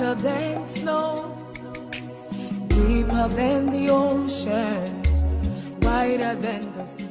Whiter than snow, deeper than the ocean, wider than the sea.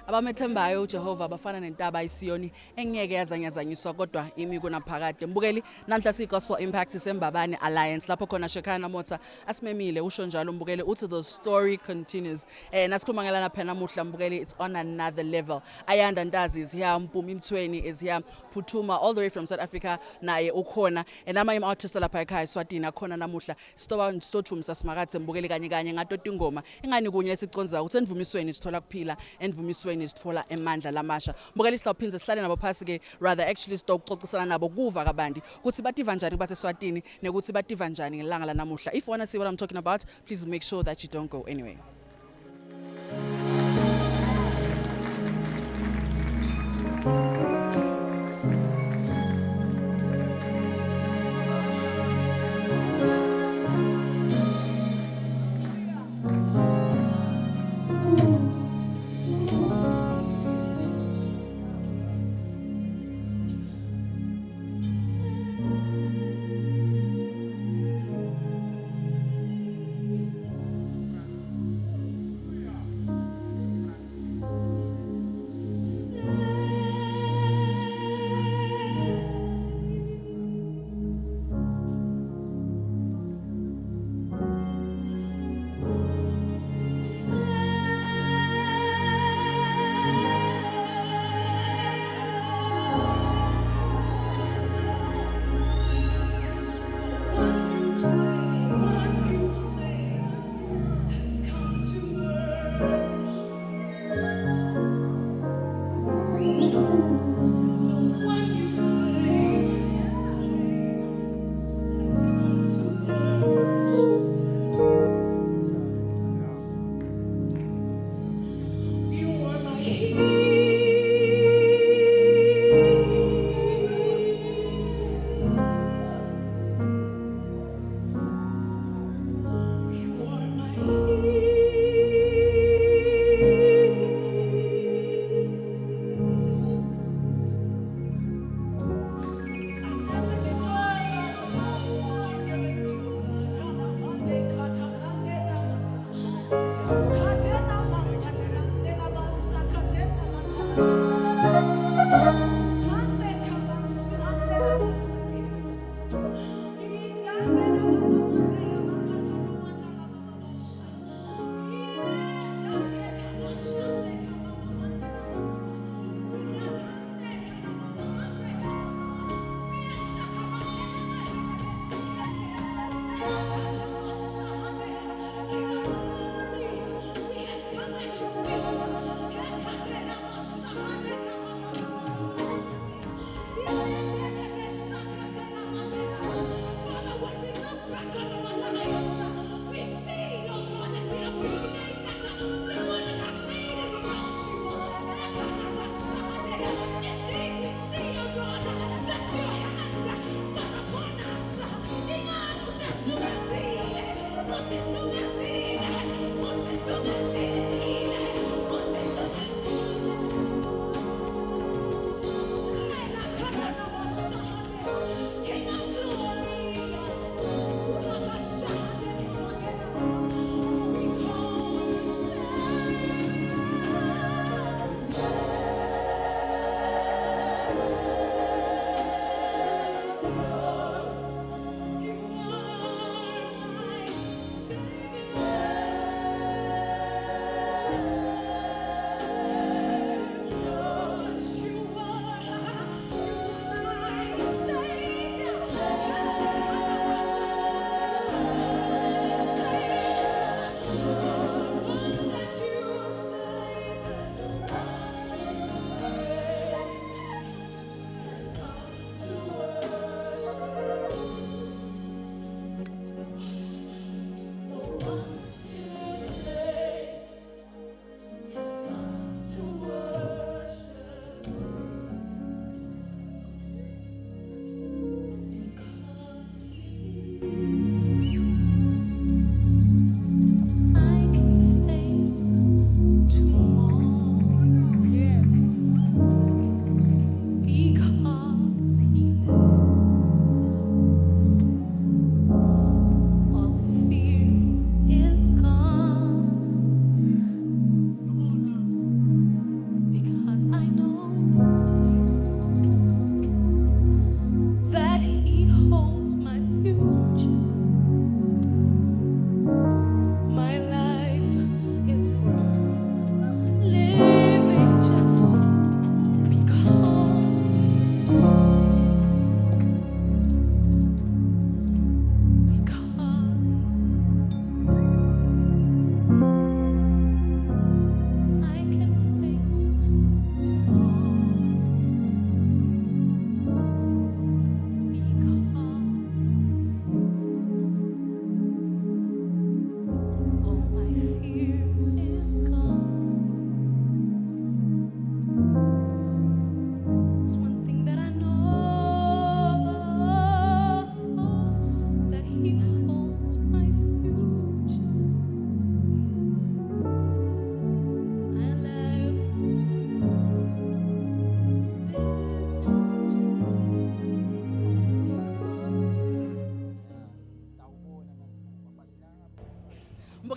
Abamethembayo uJehova abafana nentaba iSiyoni engeke yazanyazanyiswa kodwa imi kunaphakade. Mbukeli namhla siGospel Impact sembabane Alliance lapho khona SHEKINAH Motsa asimemile usho njalo mbukeli uthi the story continues. Nasikhuluma ngelana phela namuhla mbukeli it's on another level. Ayanda Ndazi is here, Mpumi Mthweni is here, Phuthuma all the way from South Africa naye ukhona. Nama im artist lapha ekhaya Eswatini akhona namuhla. Stothum sasimakathe mbukeli kanye kanye ngatota ingoma. Ingani kunye lesiconza ukuthi endvumisweni sithola kuphila, endvumisweni sithola emandla lamasha. Mbukeli sitawuphinze sihlale nabo phasi ke rather actually sitawuxoxisana nabo kuva kabandi ukuthi bativa njani bathe Eswatini nekuthi bativa njani ngelanga lanamuhla. If you want to see what I'm talking about, please make sure that you don't go anywhere.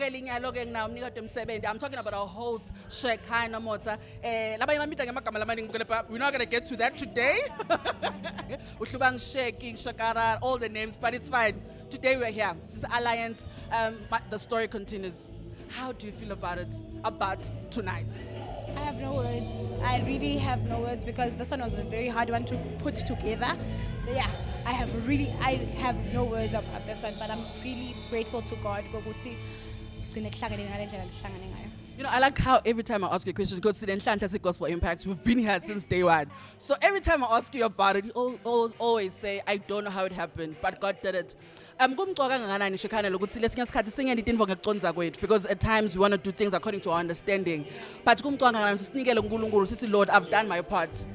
mbukeli nyalo ke ngina umnikade emsebenzi. I'm talking about our host Shekinah Motsa. Laba imamita ngamagama lamani mbukele pa. We're not going to get to that today. Uhlubang Sheki, Shakara, all the names, but it's fine. Today we're here. This is Alliance. The story continues. How do you feel about it? About tonight? I have no words. I really have no words because this one was a very hard one to put together. Yeah, I have no words about this one, but I'm really grateful to God. You know, I like how every time I ask you a question, because today in Gospel Impacts, we've been here since day one. So every time I ask you about it, you always say, I don't know how it happened, but God did it. Because at times we want to do things according to our understanding. But Lord, I've done my part.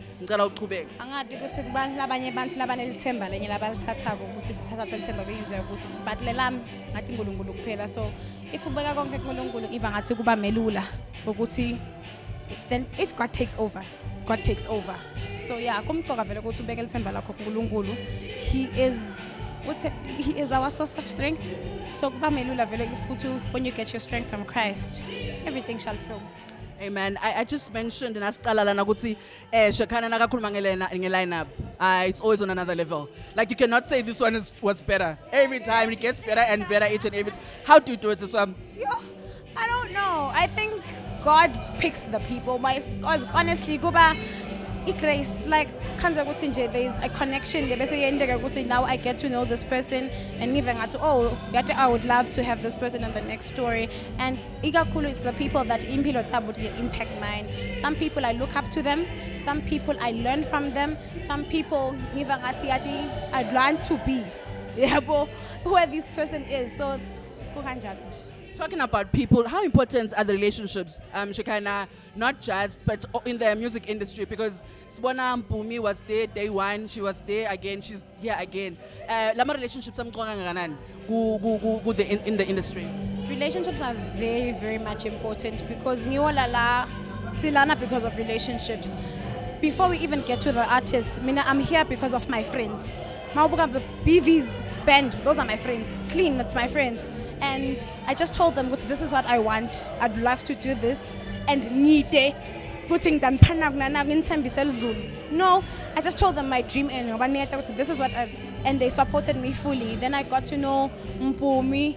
So if then if God takes over, God takes over. So yeah, He is our source of strength. So when you get your strength from Christ, everything shall flow. Amen. I just mentioned and Shekinah lineup. It's always on another level. Like you cannot say this one was better. Every time it gets better and better each and every. How do you do it? I don't know. I think God picks the people. Because honestly, grace, like there's a connection. Now I get to know this person, and even I would love to have this person in the next story. And it's the people that would impact mine. Some people I look up to them, some people I learn from them, some people I'd learn to be who this person is. So talking about people, how important are the relationships, Shekinah, not just, but in the music industry? Because Sibona Mpumi was there day one, she was there again, she's here again. Lama relationships in the industry? Relationships are very, very much important because silana because of relationships. Before we even get to the artists, I'm here because of my friends. The BV's band, those are my friends. Clean, that's my friends. And I just told them, this is what I want. I'd love to do this. And no, I just told them my dream and this is what and they supported me fully. Then I got to know Mpumi,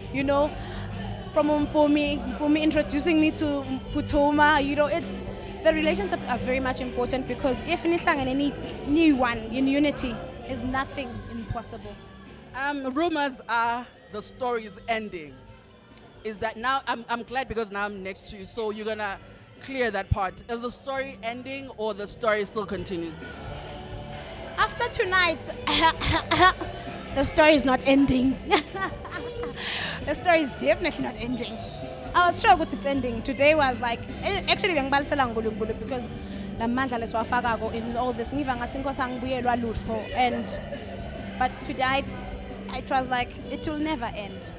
from Mpumi introducing me to Putoma, it's the relationships are very much important because if any new one in unity is nothing impossible. Rumors are the story is ending. Is that now? I'm glad because now I'm next to you, so you're gonna clear that part. Is the story ending or the story still continues? After tonight, the story is not ending. The story is definitely not ending. I was sure it's ending. Today was like actually because in all this but tonight it was like it will never end.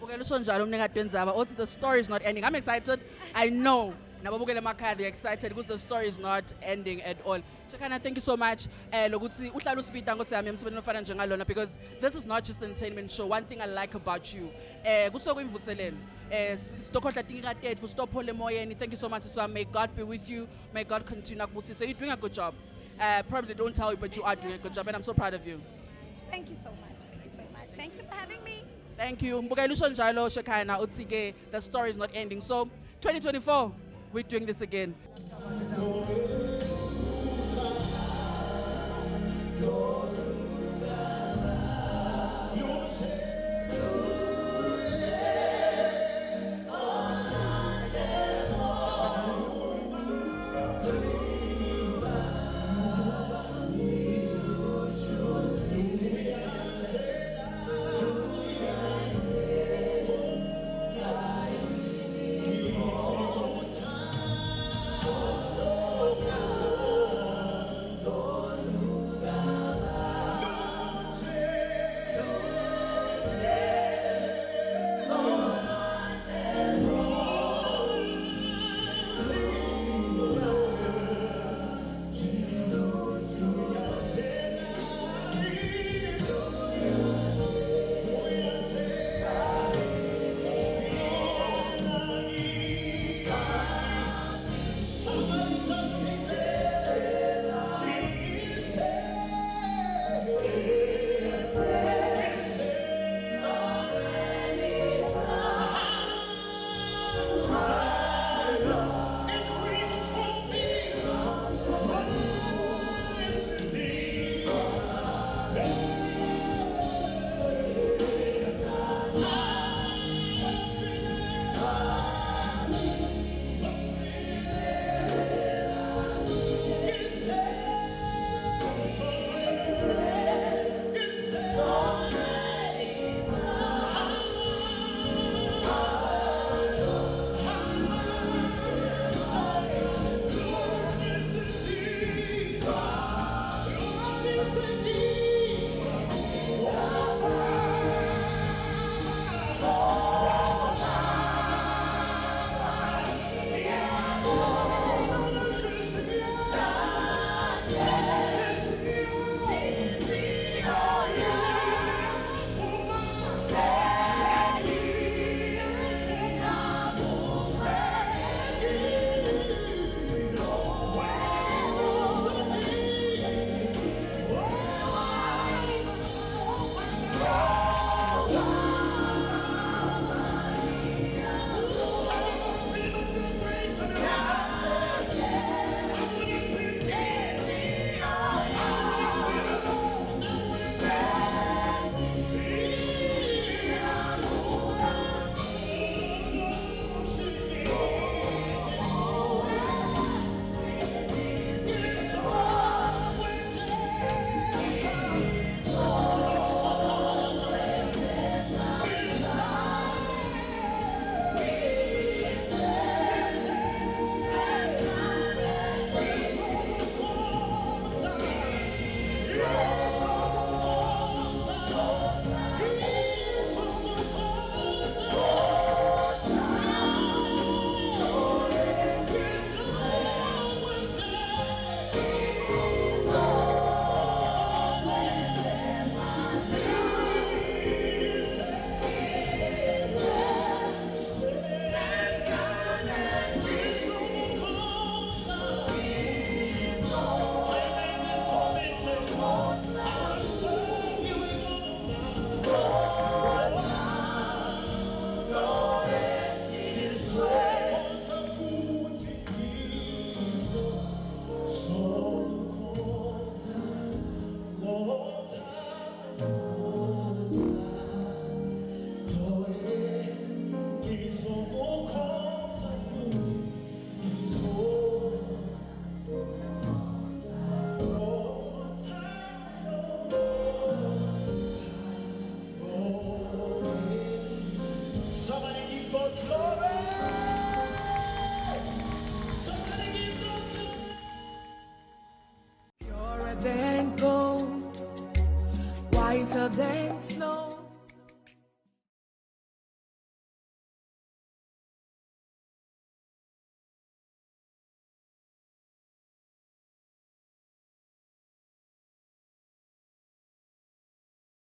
The story is not ending. I'm excited. I know. They're excited because the story is not ending at all. Shekinah, thank you so much. Because this is not just an entertainment show. One thing I like about you, thank you so much. May God be with you. May God continue. You're doing a good job. Probably don't tell you, but you are doing a good job, and I'm so proud of you. Thank you so much. Thank you so much. Thank you for having me. Thank you. Shekinah, the story is not ending. So 2024, we're doing this again. whiter than snow.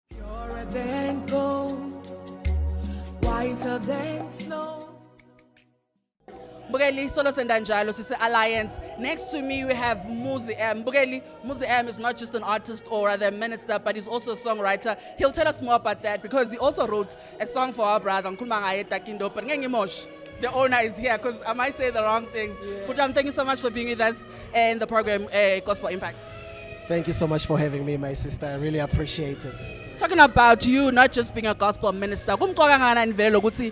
Purer than gold, whiter than snow. Mbukeli solo senda njalo sise Alliance. Next to me we have Muzi M. Mbukeli, Muzi M is not just an artist or rather a minister, but he's also a songwriter. He'll tell us more about that because he also wrote a song for our brother Nkhuluma ngaye Takindo. But Ngengimosh, the owner is here because I might say the wrong things. But thank you so much for being with us in the program Gospel Impact. Thank you so much for having me, my sister. I really appreciate it. Talking about you not just being a gospel minister, kumqoka ngana nivele ukuthi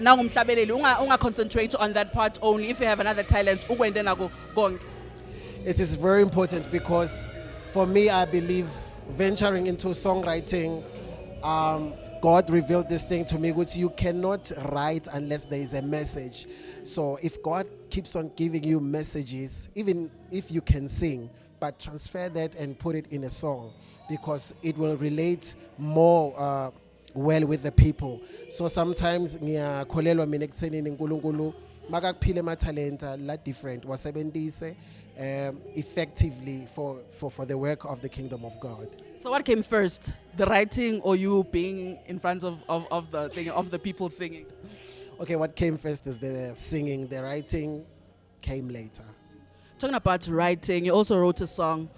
nangumhlabeleli unga concentrate on that part only. If you have another talent ukwende nako konke. It is very important because for me, I believe venturing into songwriting, God revealed this thing to me, which you cannot write unless there is a message. So if God keeps on giving you messages, even if you can sing, but transfer that and put it in a song, because it will relate more well with the people. So sometimes ngiyakholelwa mina ekuthenini uNkulunkulu makakuphile amathalenta la different wasebenzise effectively for the work of the kingdom of God. So what came first, the writing or you being in front of the thing, of the people singing? Okay, what came first is the singing. The writing came later. Talking about writing, you also wrote a song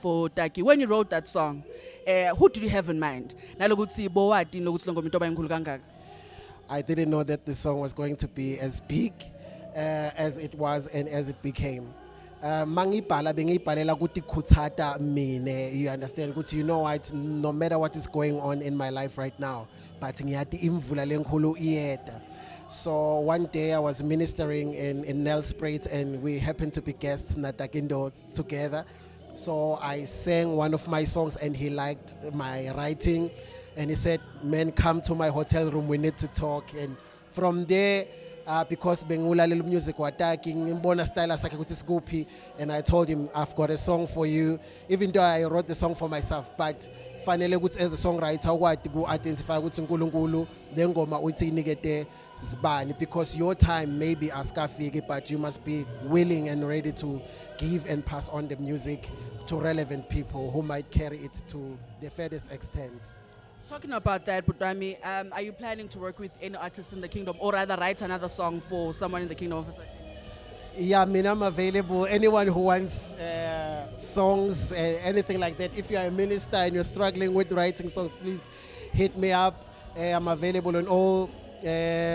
for Taki. When you wrote that song, who did you have in mind? I didn't know that the song was going to be as big as it was and as it became. You understand? You know what? No matter what is going on in my life right now, but so one day I was ministering in Nelspruit and we happened to be guests Natakindo together. So I sang one of my songs and he liked my writing and he said, "Man, come to my hotel room, we need to talk." And from there, because bengula little music attacking style, and I told him, "I've got a song for you," even though I wrote the song for myself, but finally as a songwriter ukwazi ku identify ukuthi uNkulunkulu le ngoma uthi inikete sibani, because your time maybe askafiki, but you must be willing and ready to give and pass on the music to relevant people who might carry it to the furthest extent. Talking about that, Budami, are you planning to work with any artist in the kingdom or rather write another song for someone in the kingdom of Eswatini? Yeah, I mean, I'm available. Anyone who wants songs, anything like that. If you're a minister and you're struggling with writing songs, please hit me up. I'm available on all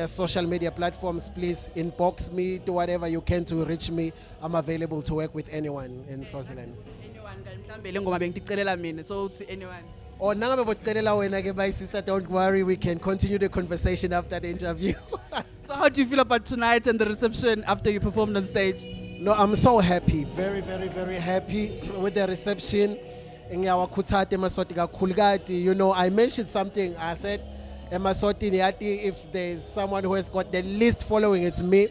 social media platforms. Please inbox me, do whatever you can to reach me. I'm available to work with anyone in Swaziland. Anyone, so anyone. Oh, my sister, don't worry. We can continue the conversation after the interview. So how do you feel about tonight and the reception after you performed on stage? No, I'm so happy. Very, very, very happy with the reception. You know, I mentioned something. I said, if there's someone who has got the least following, it's me.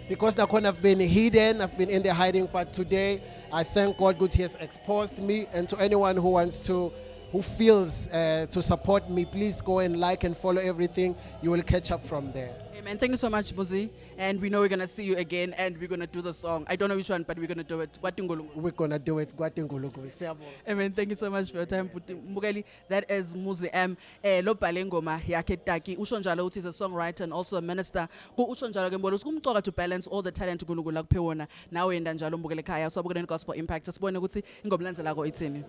Because I've been hidden, I've been in the hiding part today. I thank God because He has exposed me. And to anyone who wants to, who feels to support me, please go and like and follow everything. You will catch up from there. Amen. Thank you so much, Muzi. And we know we're going to see you again and we're going to do the song. I don't know which one, but we're going to do it. We're going to do it. Amen. Thank you so much for your time. Mbukeli, that is Muzi M. Lo Balengoma yakhe Taki. Usho njalo uthi is a songwriter and also a minister. Ku usho njalo ke mbolo kumcoka to balance all the talent uNkulunkulu akuphe wona. Nawe yenda njalo mbukele ekhaya. So abukele Gospel Impact. Sibone ukuthi ingomlandzela ko ithini.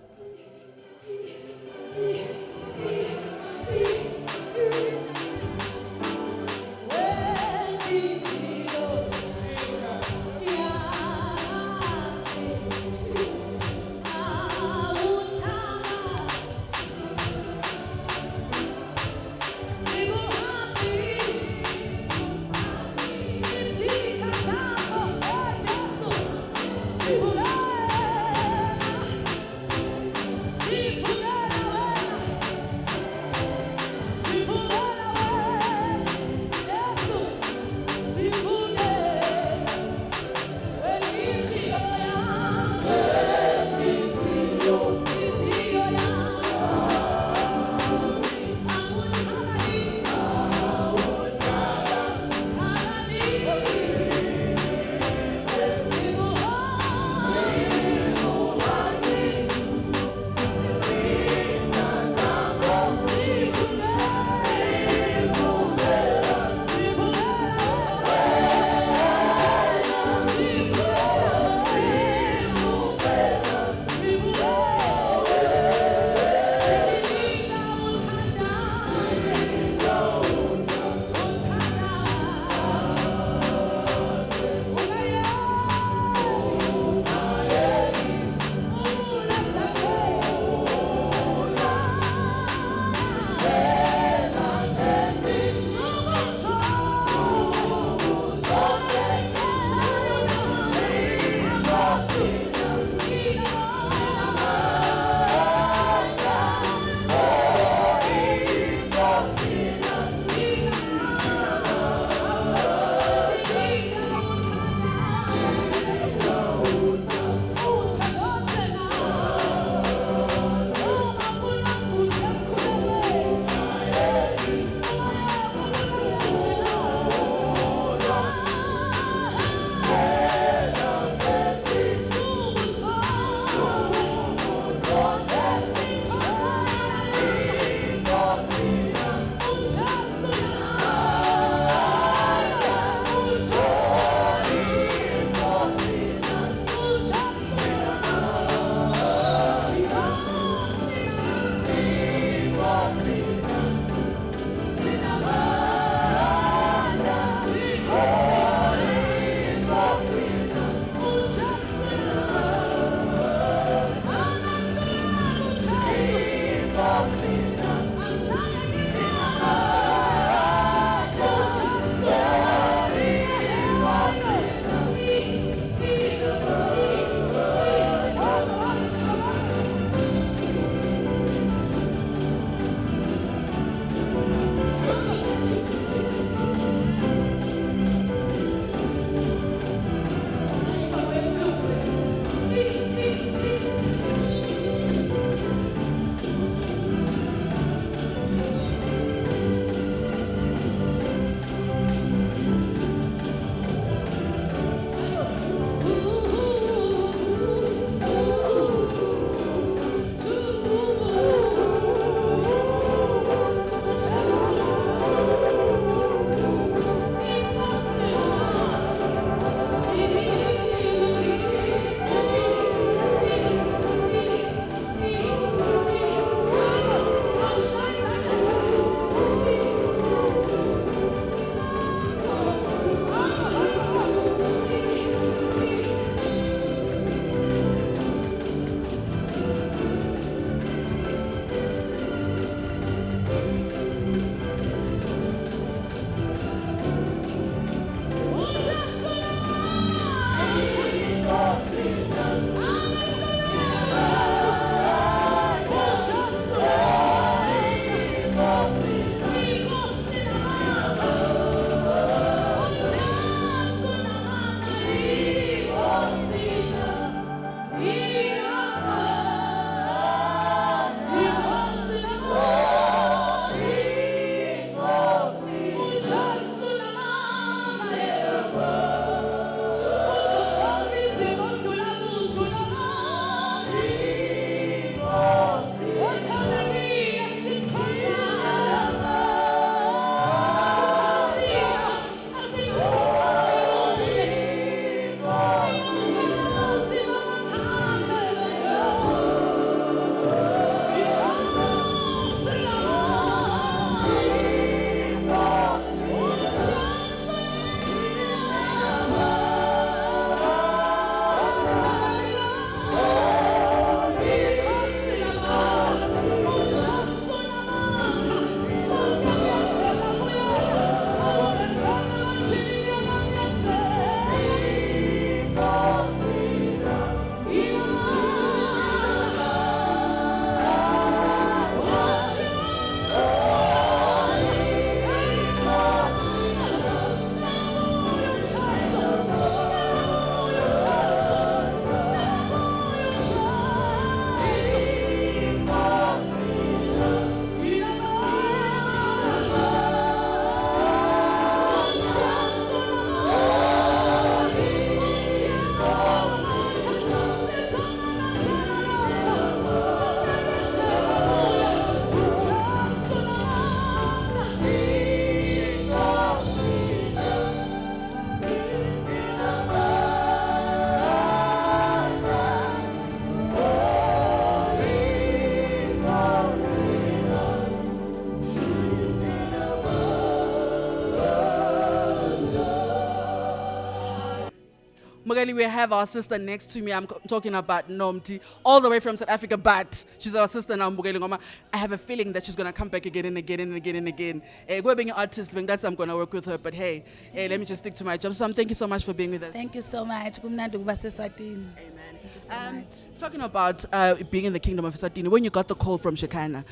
Mbogeli, we have our sister next to me. I'm talking about Nomti, all the way from South Africa, but she's our sister now, Mbogeli Ngoma. I have a feeling that she's going to come back again and again and again and again. Go being an artist, that's I'm going to work with her, but hey, let me just stick to my job. So thank you so much for being with us. Thank you so much. Kumnandi ukuba seSwatini. Amen. Thank you so much. Talking about being in the kingdom of Eswatini, when you got the call from SHEKINAH,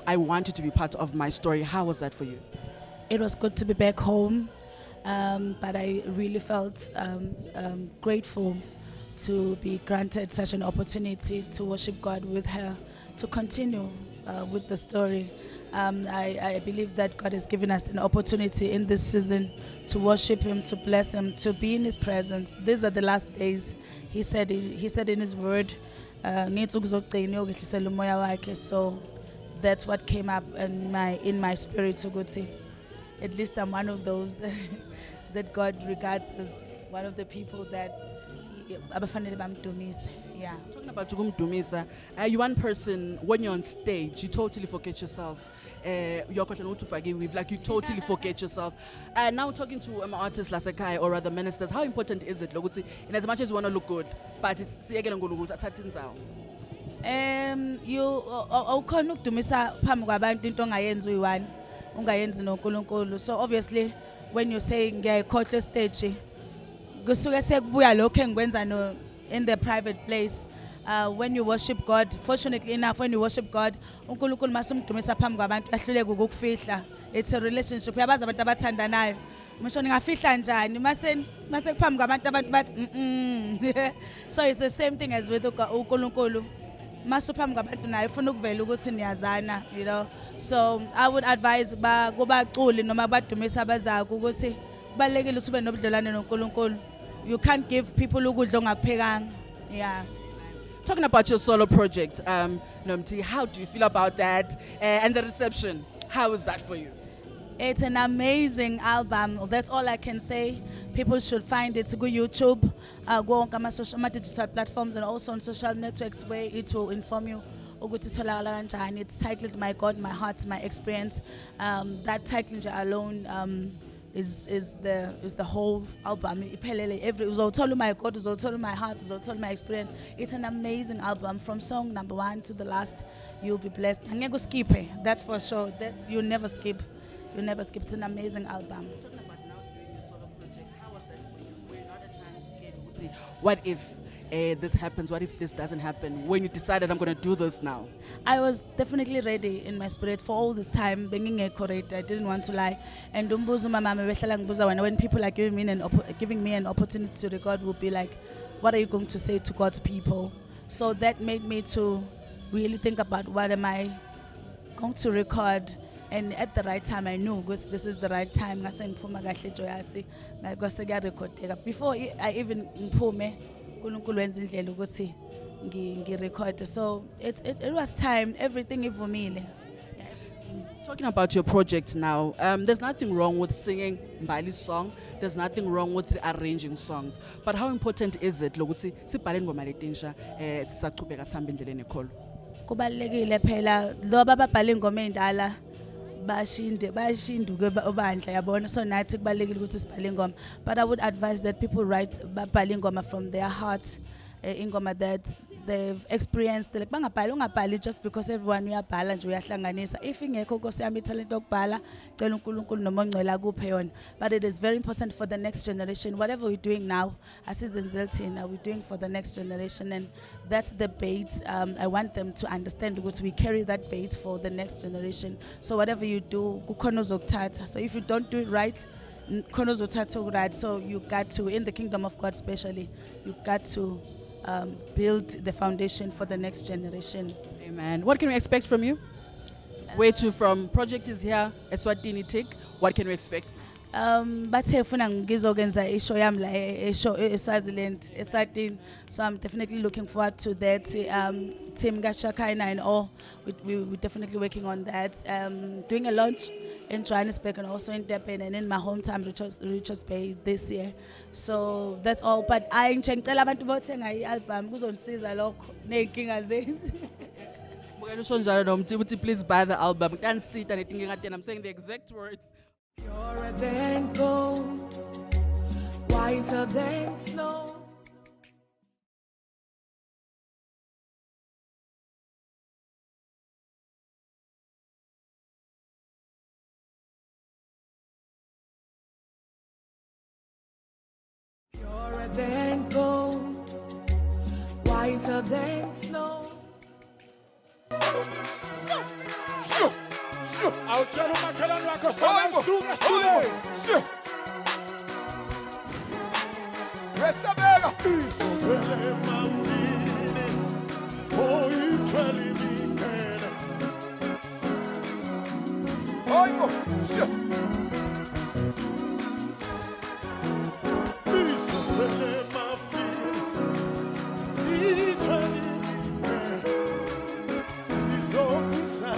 I wanted to be part of my story. How was that for you? It was good to be back home, but I really felt grateful to be granted such an opportunity to worship God with her, to continue with the story. I believe that God has given us an opportunity in this season to worship Him, to bless Him, to be in His presence. These are the last days. He said in His word, so that's what came up in my spirit to go see. At least I'm one of those that God regards as one of the people that abafanele bamdumise. Yeah. Talking about Dumisa, you one person, when you're on stage, you totally forget yourself. You're not to forgive with, like you totally forget yourself. Now talking to artists like Sekai or other ministers, how important is it? In as much as you want to look good, but it's you awukhona ukudumisa phambi kwabantu into ongayenzi uyi-one ungayenzi noNkulunkulu. So obviously when you say ngiyayikhohlwa stage kusuke sekubuya lokho engikwenza no in the private place. When you worship God, fortunately enough, when you worship God, uNkulunkulu masumdumisa phambi kwabantu ahluleke ukukufihla. It's a relationship. Uyabazi abantu abathandanayo. Ngisho ningafihla njani mase kuphambi kwabantu abantu bathi So it's the same thing as with uNkulunkulu. Masuphambi kwabantu naye ufuna ukuvela ukuthi niyazana, you know. So I would advise kubaculi noma badumisa abazako ukuthi kubalekile ukuthi ube nobudlelwane noNkulunkulu. You can't give people ukudla ongakuphekanga. Yeah. Talking about your solo project, Nomti, how do you feel about that? And the reception, how is that for you? It's an amazing album. That's all I can say. People should find it. Go YouTube, go on my digital platforms and also on social networks where it will inform you. It's titled "My God, My Heart, My Experience." That title alone is the whole album. Uzothola my God, uzothola my heart, uzothola my experience. It's an amazing album from song number 1 to the last. You'll be blessed. Angeke skip it. That's for sure. That you never skip. You never skip. It's an amazing album. Talking about now doing your solo project, how was that for you? Were you not at times scared? What if this happens? What if this doesn't happen? When you decided I'm going to do this now? I was definitely ready in my spirit for all this time. Being a curator, I didn't want to lie. And when people are giving me an opportunity to record, will be like, what are you going to say to God's people? So that made me to really think about what am I going to record. And at the right time, I knew this is the right time. Before I even record, so it was time. Everything ivumile. Talking about your project now, there's nothing wrong with singing Mbali's song. There's nothing wrong with arranging songs. But how important is it? Kubalulekile phela loba ababhala ingoma endala bashinduke obandla yabona, so nathi kubalekile ukuthi sibhale ingoma. But I would advise that people write babhale ingoma from their heart, ingoma that they've experienced. Like ungabhali just because everyone uyabhala nje uyahlanganisa. If ingekho Nkosi yami talent yokubhala, cela uNkulunkulu noma ongcwele akuphe yona. But it is very important for the next generation. Whatever we're doing now, asizenzele thina, we're doing for the next generation, and that's the bait. I want them to understand because we carry that bait for the next generation. So whatever you do, kukhona ozokuthatha. So if you don't do it right, kukhona ozothatha ukuride. So you got to, in the kingdom of God especially, you got to build the foundation for the next generation. Amen. What can we expect from you? Where to from? Project is here, Eswatini tick. What can we expect? Bathe ufuna ngizokwenza ishow yami la eSwaziland, Eswatini. So I'm definitely looking forward to that. Team SHEKINAH and all, we're definitely working on that. Doing a launch in Johannesburg and also in Durban and in my hometown, Richards Bay, this year. So that's all. But I ngicela abantu bothenga i-album kuzonisiza lokho neyinkinga zenu. Please buy the album. Can't sit and I'm saying the exact words. Purer than gold, whiter than snow. then slow. Awutshela umakhelwane wakho sokusuka sithule. Resabela. Izovele mafini. Oh, ithwele imikele. Hayibo. Izovele mafini. Ithwele imikele. Izokusa.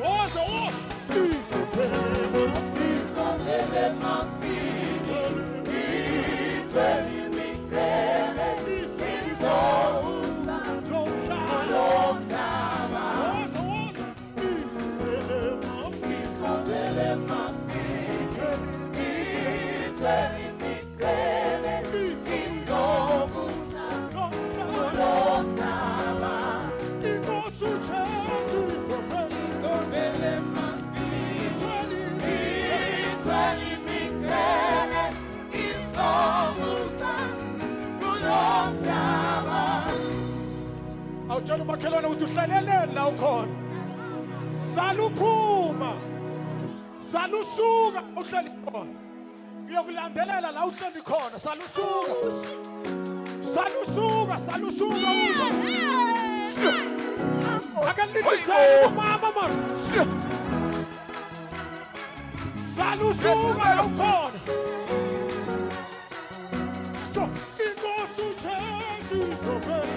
Oza, oza. Izovele mafini. Awutshela umakhelwane ukuthi uhlaleleni la ukhona. Saluphuma. Salusuka uhleli khona. Ngiyokulandelela la uhleli khona. Salusuka. Salusuka. Akandilisela mama man. Salusuka la ukhona. Stop. Inkosi uJesu izovela.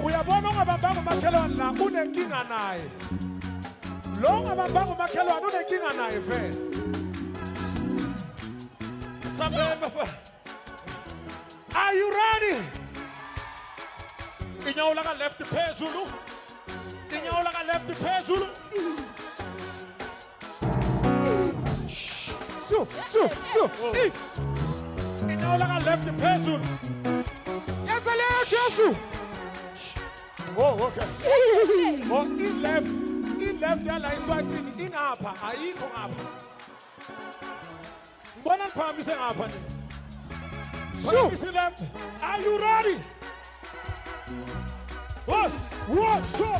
Uyabona ungabambanga umakhelwane la unenkinga naye. Lo ungabambanga umakhelwane unenkinga naye vele. Are you ready? Inyawo laka left phezulu. Inyawo laka left phezulu. Inyawo laka left phezulu. Yasaleo Jesu. Oh, okay. Oh, in left yala Eswatini ingapha ayikho ngapha. Ngibona ngiphambise ngapha nje. Phambise left. Are you ready? One, two.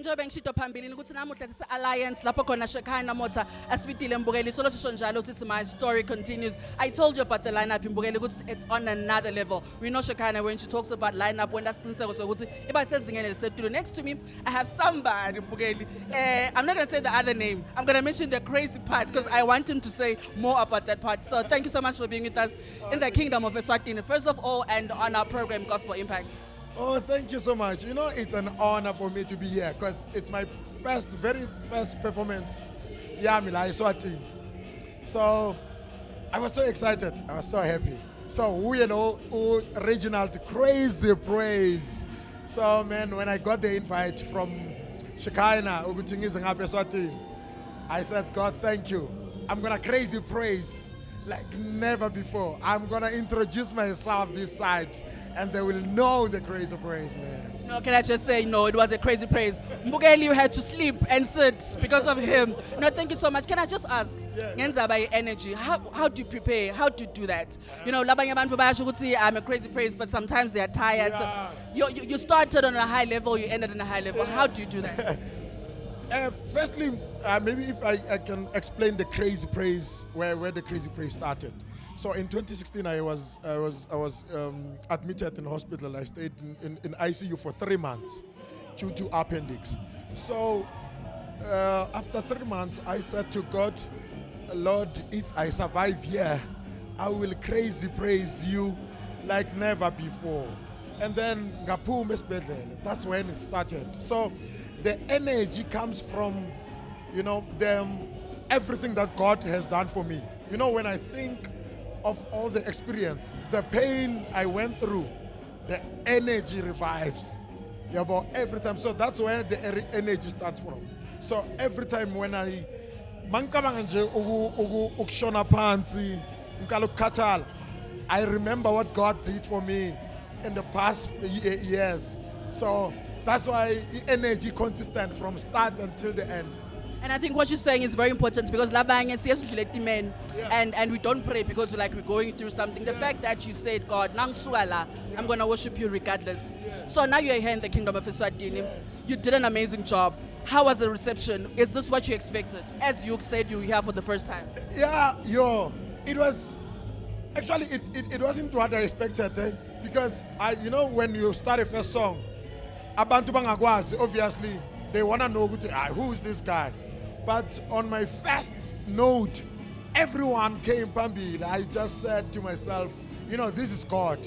njengoba ngishito phambilini ukuthi namuhla sise alliance lapho khona SHEKINAH Motha asibitile mbukeli solo sisho njalo sithi my story continues. I told you about the lineup mbukeli ukuthi it's on another level. We know SHEKINAH when she talks about lineup when asiqiniseko sokuthi iba sezingeni elisetulu. Next to me I have somebody mbukeli. I'm not going to say the other name. I'm going to mention the crazy part because I want him to say more about that part. So thank you so much for being with us in the kingdom of Eswatini. First of all, and on our program Gospel Impact. Oh, thank you so much. You know, it's an honor for me to be here because it's my very first performance. Yeah, Eswatini. So I was so excited. I was so happy. So we, Reginald, crazy praise. So man, when I got the invite from SHEKINAH, Eswatini, I said, God, thank you. I'm gonna crazy praise like never before. I'm gonna introduce myself this side, and they will know the crazy praise, man. No, can I just say, no, it was a crazy praise. Mbukeli, you had to sleep and sit because of him. No, thank you so much. Can I just ask, ngenza by energy, how do you prepare? How do you do that? You know, labanye abantu bayasho ukuthi I'm a crazy praise, but sometimes they are tired. Yeah. So you started on a high level, you ended on a high level. How do you do that? Firstly, maybe if I can explain the crazy praise, where the crazy praise started. So in 2016, I was admitted in hospital. I stayed in ICU for 3 months due to appendix. So after 3 months, I said to God, Lord, if I survive here, I will crazy praise you like never before. And then that's when it started. So the energy comes from, everything that God has done for me. When I think of all the experience, the pain I went through, the energy revives. Every time. So that's where the energy starts from. So every time when I I remember what God did for me in the past years. So that's why the energy consistent from start until the end. And I think what you're saying is very important because men and we don't pray because we're going through something. The fact that you said, God, I'm going to worship you regardless. So now you're here in the kingdom of Eswatini. You did an amazing job. How was the reception? Is this what you expected? As you said, you were here for the first time. Yeah, it was, actually, it wasn't what I expected. Because, when you start a first song, abantu bangakwazi, obviously, they want to know who is this guy. But on my first note, everyone came Pambi. I just said to myself, this is God.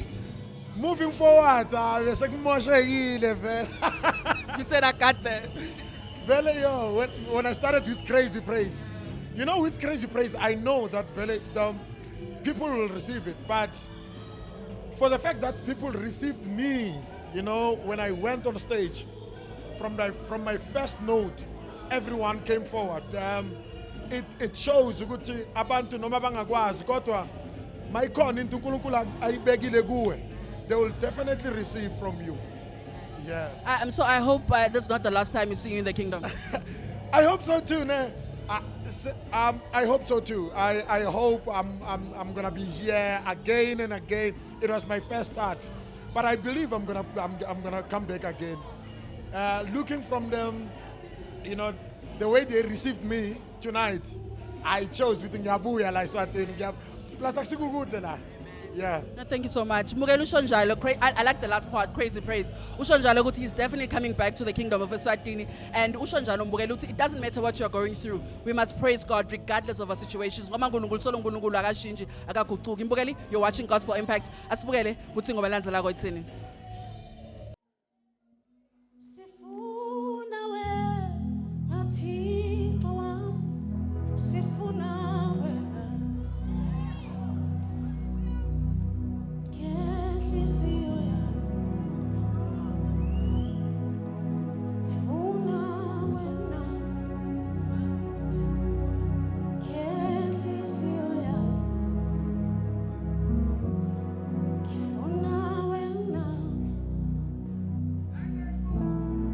Moving forward, you said I got this. When I started with crazy praise, with crazy praise, I know that people will receive it. But for the fact that people received me, when I went on stage, from my first note, everyone came forward. It shows ukuthi abantu noma bangakwazi kodwa mayikhona into uNkulunkulu ayibekile kuwe, they will definitely receive from you. Yeah. So I hope this is not the last time you see you in the kingdom. I hope so too, ne? I hope so too. I hope I'm gonna be here again and again. It was my first start, but I believe I'm gonna come back again. Looking from them, the way they received me tonight, I chose with Nyabuya like Eswatini. Yeah. No, thank you so much. Mugelu Ushonjalo, I like the last part, crazy praise. Ushonjalo he's definitely coming back to the kingdom of Eswatini. And Ushonjalo Mugelu, it doesn't matter what you're going through. We must praise God regardless of our situations. You're watching Gospel Impact. Asibukele kuthi ngoba landzela kwethini. Sifuna wena, Thixo wami, sifuna wena. Ngenhliziyo yami, ngifuna wena. Ngenhliziyo yami, ngifuna wena.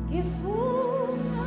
Ngifuna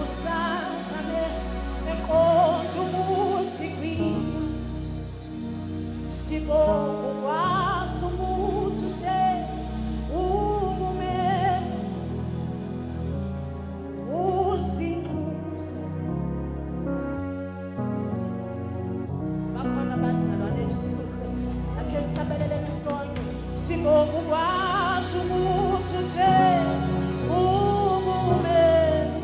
Usathane eqonda umusikwini sibonga kwaso ukuthi nje ungumele usikhuse bakhona bazalwane ebusuku akhe siqabelelene sonke sibonga kwaso ukuthi nje ungumele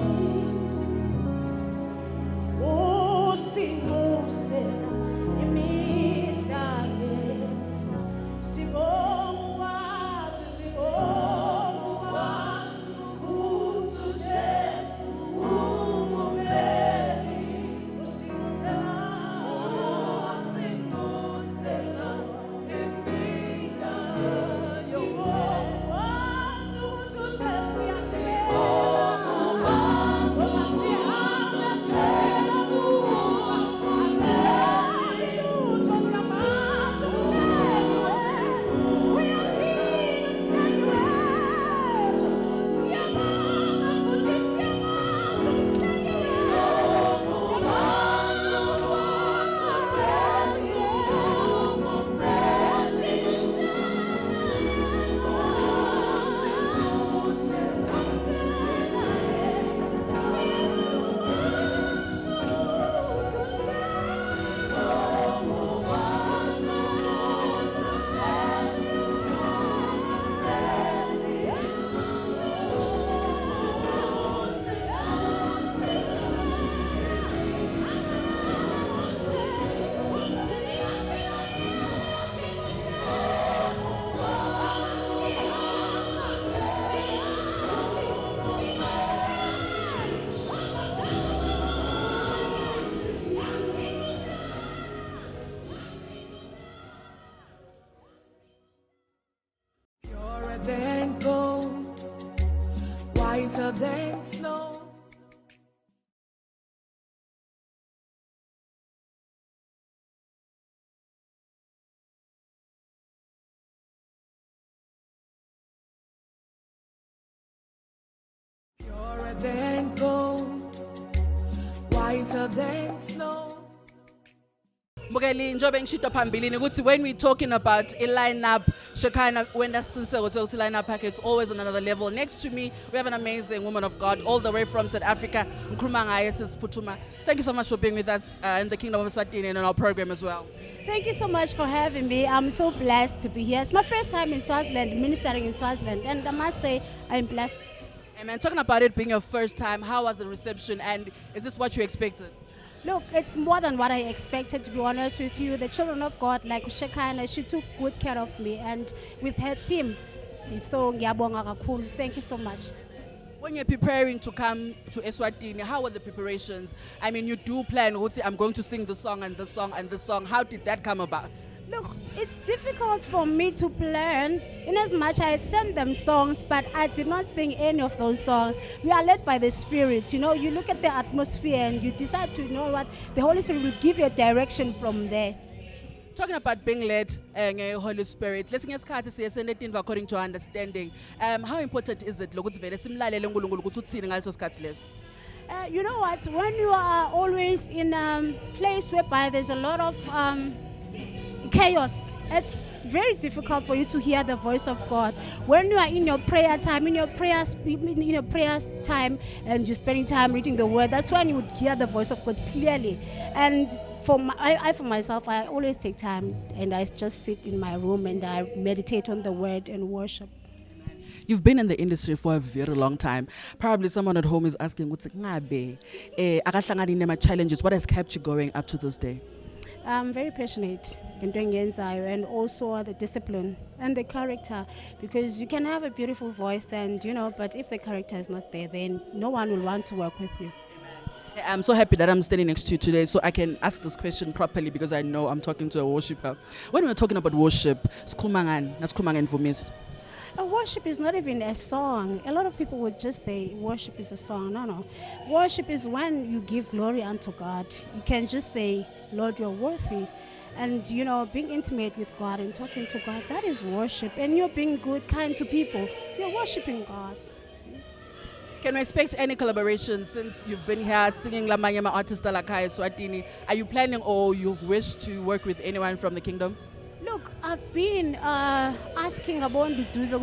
usimusela imihla ngemihla sibonga kwazi ukuthi uJesu ungumeli usimusela imihla sibonga ukuthi uJesu purer than gold, whiter than snow. Purer than gold, whiter than snow. Mbukeli njobe ngishito phambilini ukuthi when we talking about a lineup Shekinah when that's still lineup package it's always on another level. Next to me we have an amazing woman of God all the way from South Africa. Ngikhuluma ngaye sis Phuthuma. Thank you so much for being with us in the Kingdom of Eswatini and on our program as well. Thank you so much for having me. I'm so blessed to be here. It's my first time in Swaziland, ministering in Swaziland, and I must say I'm blessed. Amen. Talking about it being your first time, how was the reception and is this what you expected? Look, it's more than what I expected, to be honest with you. The children of God, like Shekinah, she took good care of me, and with her team. So, ngiyabonga kakhulu. Thank you so much. When you're preparing to come to Eswatini, how were the preparations? I mean, you do plan, I'm going to sing the song and the song and the song. How did that come about? Look, it's difficult for me to plan, in as much I had sent them songs, but I did not sing any of those songs. We are led by the Spirit. You know, you look at the atmosphere and you decide to, you know what, the Holy Spirit will give you a direction from there. Talking about being led Holy Spirit, let's get according to our understanding. How important is it? You know what, when you are always in a place whereby there's a lot of chaos, it's very difficult for you to hear the voice of God. When you are in your prayer time, in your prayer time, and you're spending time reading the Word, that's when you would hear the voice of God clearly. And for myself, I always take time and I just sit in my room and I meditate on the Word and worship. You've been in the industry for a very long time. Probably someone at home is asking, what's challenges? What has kept you going up to this day? I'm very passionate in doing and also the discipline and the character, because you can have a beautiful voice and, you know, but if the character is not there, then no one will want to work with you. I'm so happy that I'm standing next to you today so I can ask this question properly because I know I'm talking to a worshiper. When we're talking about worship, worship is not even a song. A lot of people would just say worship is a song. No. Worship is when you give glory unto God. You can just say, Lord, you're worthy. And, you know, being intimate with God and talking to God, that is worship. And you're being good, kind to people. You're worshiping God. Can we expect any collaboration since you've been here singing Lamanye ma artist like Eswatini? Are you planning or you wish to work with anyone from the kingdom? Look, I've been asking about Nduduzo.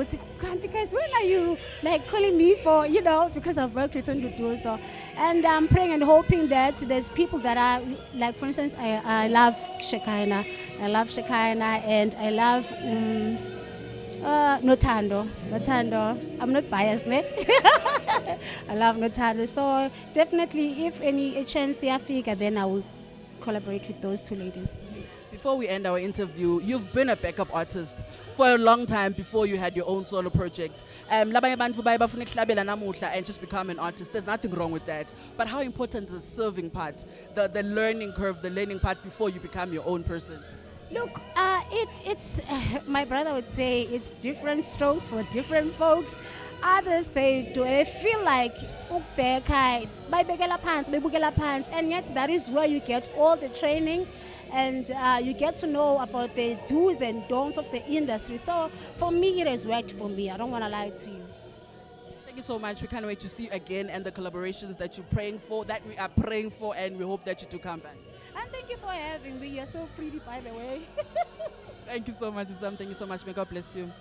Guys, when are you like calling me for, because I've worked with Nduduzo. And I'm praying and hoping that there's people that are, like for instance, I love SHEKINAH. I love SHEKINAH and I love Nothando. I'm not biased, ne? I love Nothando. So definitely if a chance here figure, then I will collaborate with those two ladies. Before we end our interview, you've been a backup artist for a long time before you had your own solo project. Labanye bantu baye bafuna ukuhlabela namuhla and just become an artist. There's nothing wrong with that. But how important is the serving part, the learning curve, the learning part before you become your own person? Look, it's my brother would say it's different strokes for different folks. Others they feel like pants, and yet that is where you get all the training and you get to know about the do's and don'ts of the industry. So for me, it has worked for me. I don't want to lie to you. Thank you so much. We can't wait to see you again and the collaborations that we are praying for, and we hope that you do come back. And thank you for having me. You're so pretty, by the way. Thank you so much, Isam. Thank you so much. May God bless you.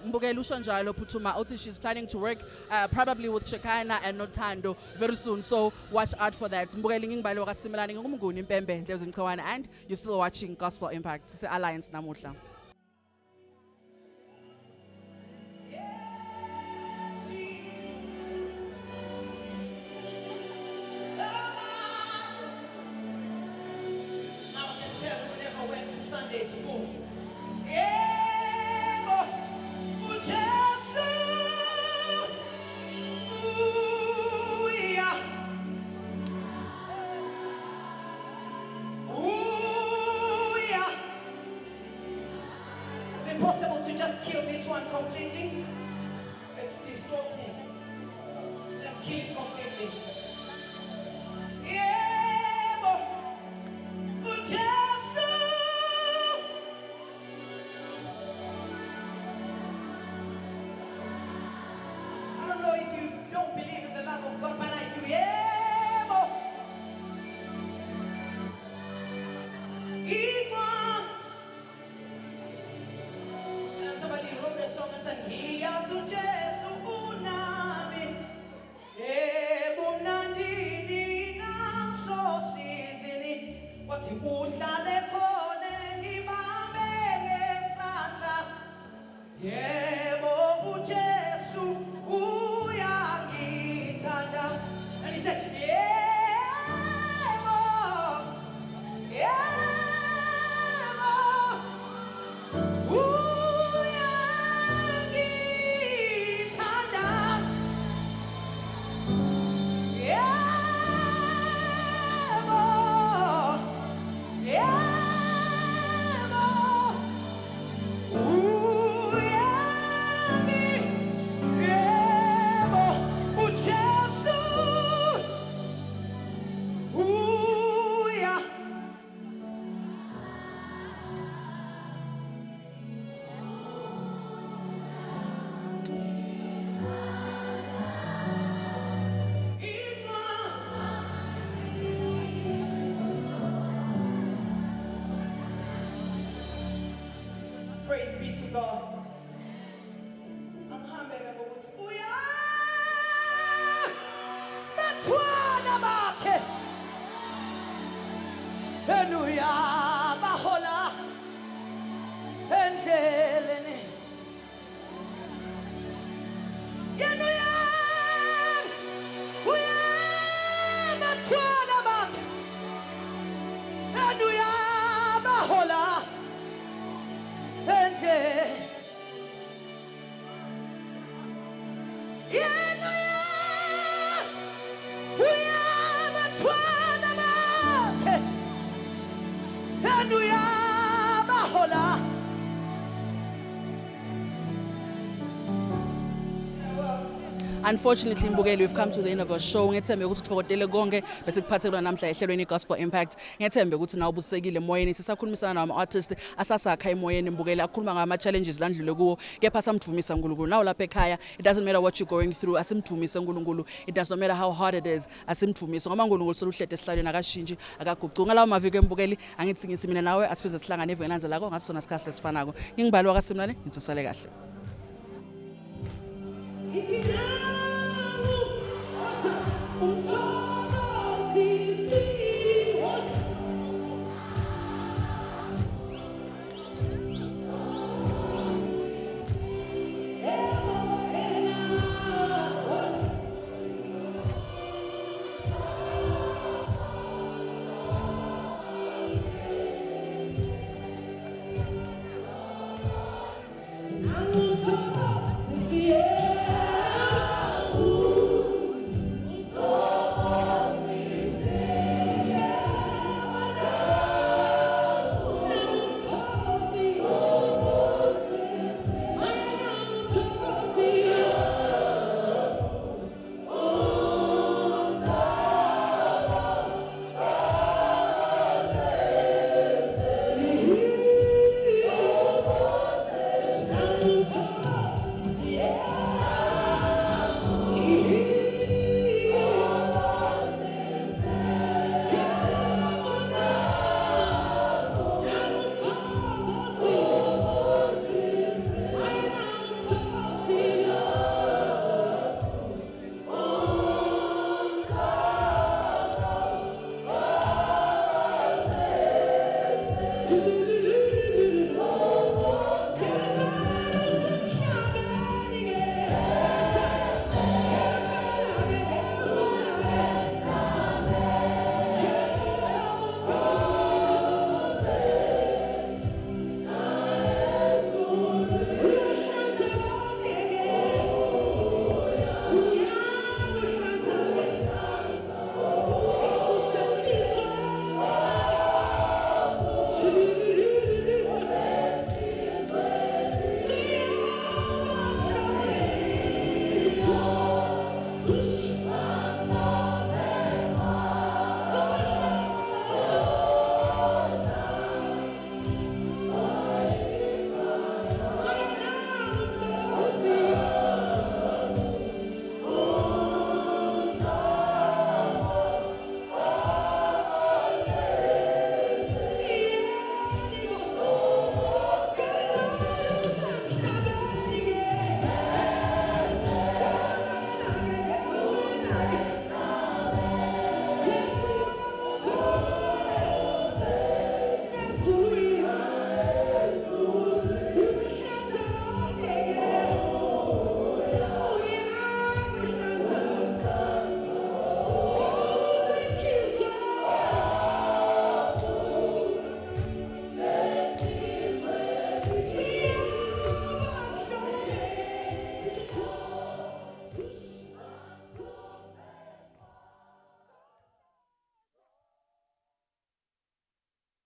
Mbukeli uShonjalo Phuthuma uthi she's planning to work probably with SHEKINAH and Nothando very soon, so watch out for that. Mbukeli ngingibalo kaSimelane ngumnguni impembe Ndlezo Mchwane, and you're still watching Gospel Impact. Sise Alliance namuhla. Sunday school. Is it possible to just kill this one completely? It's distorting. Let's kill it completely. I don't know if you don't believe in the love of God, but I do. And somebody wrote a song and said, He has Jesu unami. Mnandini naso sizini. Wathi uhlale khona ngibambe ngesandla. Yebo uJesu uyangithanda. And he said, Yebo, Yebo, uyangithanda. Yebo, Yebo, Praise be to God. I'm humble about Batwana bakhe. Enuya bahola endleleni. Yenuya uya Batwana bakhe. Enuya bahola endleleni. Unfortunately mbukeli, we've come to the end of our show. Ngethembe ukuthi sithokozele konke bese kuphathelwa namhla ehlelweni Gospel Impact. Ngethembe ukuthi nawe ubusekile emoyeni, sisakhulumisana nama artists asasakha emoyeni mbukeli, akhuluma ngama challenges landlule kuwo, kepha samdvumisa uNkulunkulu. Nawe lapha ekhaya, it doesn't matter what you're going through, asimdvumise uNkulunkulu. It does not matter how hard it is, asimdvumise ngoba uNkulunkulu soluhlete esihlalweni akashintshi akaguqu. Ngalawo maviki embukeli angithi ngithi mina nawe asipheze sihlangane eveni lanzelako ngasona isikhathi lesifanako. Ngingibalwa kaSimlane, ngitsusale kahle.